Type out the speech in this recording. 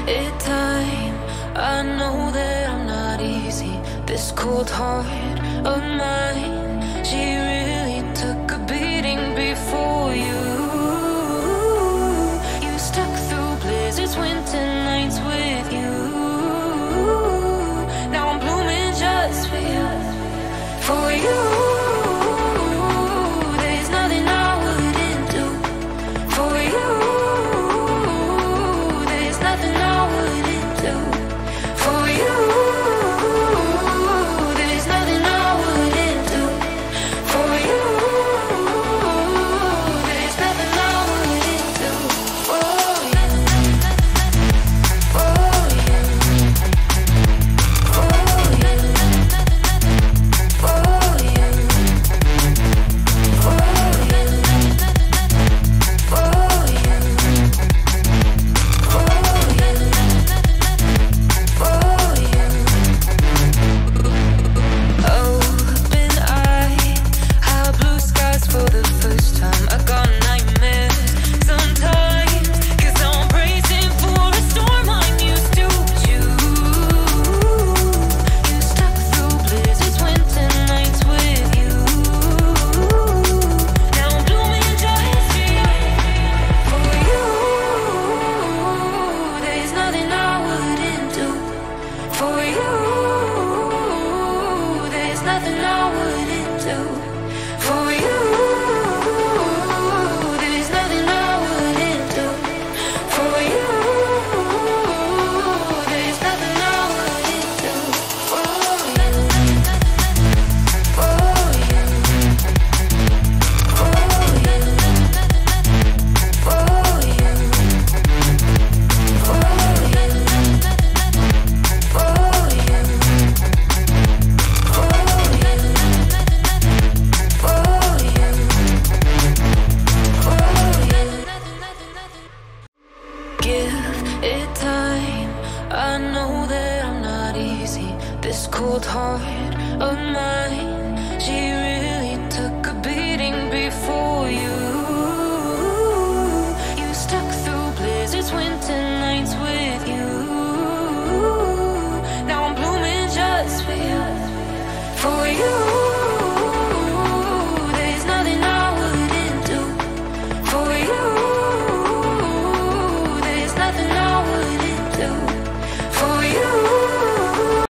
it time. I know that I'm not easy. This cold heart of mine, she really took a beating before you. You stuck through blizzards, winter nights with you. Now I'm blooming just for you, for you. There's nothing I wouldn't do for you. There's nothing I wouldn't do for you. There's nothing I wouldn't do for you. There's nothing I wouldn't do for you. For you. For you. For you. For you. For you. Open eye, high blue skies for the first time. I got nightmares sometimes, 'cause I'm bracing for a storm I'm used to. You stuck through blizzards, winter nights with you. Now I'm blooming just for you, for you. There's nothing I wouldn't do for you. There's nothing I wouldn't do for you. There's nothing I wouldn't do for you. There's nothing I wouldn't do for you. For you. For you. For you. For you. For you. Give it time. I know that I'm not easy. This cold heart of mine, she really took a beating before you. You stuck through blizzards, winter nights with you. Now I'm blooming just for you, for you.